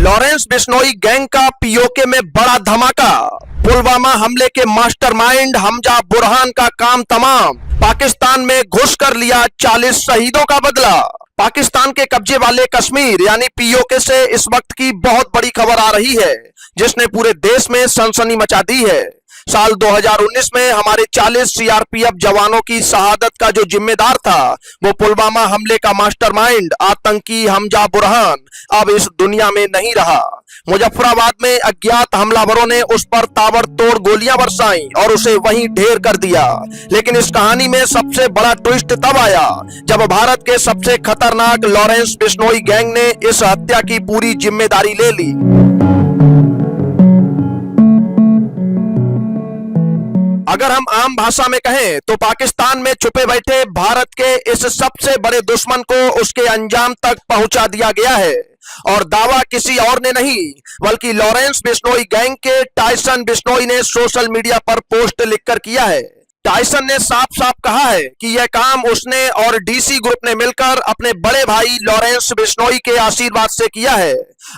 Lawrence Bishnoi gang का PoK में बड़ा धमाका। पुलवामा हमले के मास्टरमाइंड हमजा बुरहान का काम तमाम। पाकिस्तान में घुस कर लिया 40 शहीदों का बदला। पाकिस्तान के कब्जे वाले कश्मीर यानी पीओके से इस वक्त की बहुत बड़ी खबर आ रही है, जिसने पूरे देश में सनसनी मचा दी है। साल 2019 में हमारे 40 सीआरपीएफ जवानों की शहादत का जो जिम्मेदार था, वो पुलवामा हमले का मास्टरमाइंड आतंकी हमजा बुरहान अब इस दुनिया में नहीं रहा। मुजफ्फराबाद में अज्ञात हमलावरों ने उस पर ताबड़तोड़ गोलियां बरसाई और उसे वहीं ढेर कर दिया। लेकिन इस कहानी में सबसे बड़ा ट्विस्ट तब आया जब भारत के सबसे खतरनाक लॉरेंस बिश्नोई गैंग ने इस हत्या की पूरी जिम्मेदारी ले ली। अगर हम आम भाषा में कहें तो पाकिस्तान में छुपे बैठे भारत के इस सबसे बड़े दुश्मन को उसके अंजाम तक पहुंचा दिया गया है। और दावा किसी और ने नहीं बल्कि लॉरेंस बिश्नोई गैंग के टायसन बिश्नोई ने सोशल मीडिया पर पोस्ट लिखकर किया है। टायसन ने साफ साफ कहा है कि यह काम उसने और डीसी ग्रुप ने मिलकर अपने बड़े भाई लॉरेंस बिश्नोई के आशीर्वाद से किया है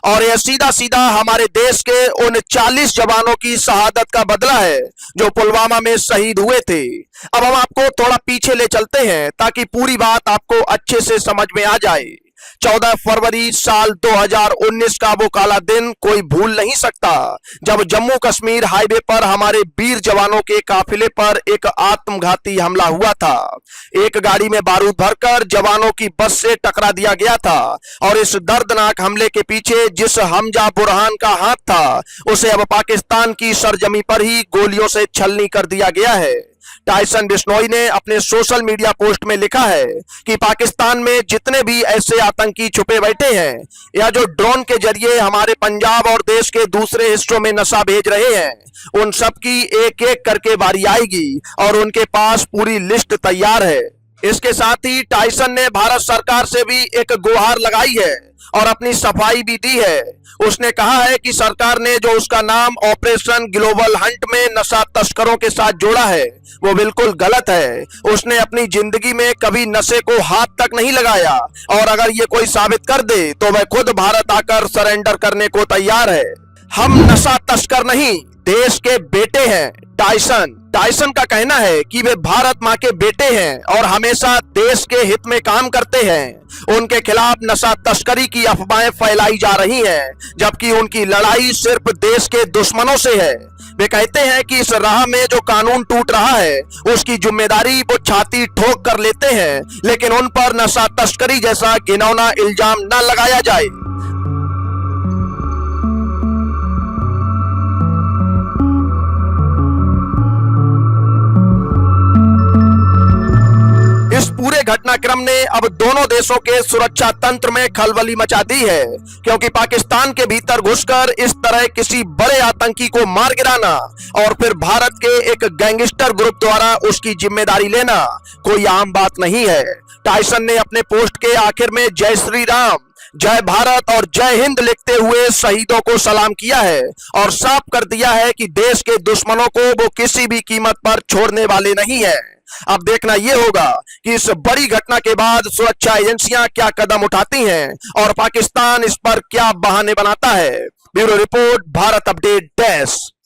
और यह सीधा सीधा हमारे देश के उन 40 जवानों की शहादत का बदला है जो पुलवामा में शहीद हुए थे। अब हम आपको थोड़ा पीछे ले चलते हैं ताकि पूरी बात आपको अच्छे से समझ में आ जाए। 14 फरवरी साल 2019 का वो काला दिन कोई भूल नहीं सकता जब जम्मू कश्मीर हाईवे पर हमारे वीर जवानों के काफिले पर एक आत्मघाती हमला हुआ था। एक गाड़ी में बारूद भरकर जवानों की बस से टकरा दिया गया था और इस दर्दनाक हमले के पीछे जिस हमजा बुरहान का हाथ था, उसे अब पाकिस्तान की सरजमी पर ही गोलियों से छलनी कर दिया गया है। टायसन बिश्नोई ने अपने सोशल मीडिया पोस्ट में लिखा है कि पाकिस्तान में जितने भी ऐसे आतंकी छुपे बैठे हैं या जो ड्रोन के जरिए हमारे पंजाब और देश के दूसरे हिस्सों में नशा भेज रहे हैं, उन सब की एक एक करके बारी आएगी और उनके पास पूरी लिस्ट तैयार है। इसके साथ ही टायसन ने भारत सरकार से भी एक गुहार लगाई है और अपनी सफाई भी दी है। उसने कहा है कि सरकार ने जो उसका नाम ऑपरेशन ग्लोबल हंट में नशा तस्करों के साथ जोड़ा है वो बिल्कुल गलत है। उसने अपनी जिंदगी में कभी नशे को हाथ तक नहीं लगाया और अगर ये कोई साबित कर दे तो वह खुद भारत आकर सरेंडर करने को तैयार है। हम नशा तस्कर नहीं, देश के बेटे हैं। टायसन का कहना है कि वे भारत माँ के बेटे हैं और हमेशा देश के हित में काम करते हैं। उनके खिलाफ नशा तस्करी की अफवाहें फैलाई जा रही हैं, जबकि उनकी लड़ाई सिर्फ देश के दुश्मनों से है। वे कहते हैं कि इस राह में जो कानून टूट रहा है उसकी जिम्मेदारी वो छाती ठोक कर लेते हैं, लेकिन उन पर नशा तस्करी जैसा घिनौना इल्जाम न लगाया जाए। इस पूरे घटनाक्रम ने अब दोनों देशों के सुरक्षा तंत्र में खलबली मचा दी है, क्योंकि पाकिस्तान के भीतर घुसकर इस तरह किसी बड़े आतंकी को मार गिराना और फिर भारत के एक गैंगस्टर ग्रुप द्वारा उसकी जिम्मेदारी लेना कोई आम बात नहीं है। टायसन ने अपने पोस्ट के आखिर में जय श्री राम, जय भारत और जय हिंद लिखते हुए शहीदों को सलाम किया है और साफ कर दिया है कि देश के दुश्मनों को वो किसी भी कीमत पर छोड़ने वाले नहीं है। अब देखना यह होगा कि इस बड़ी घटना के बाद सुरक्षा एजेंसियां क्या कदम उठाती हैं और पाकिस्तान इस पर क्या बहाने बनाता है। Bureau report, Bharat update desk.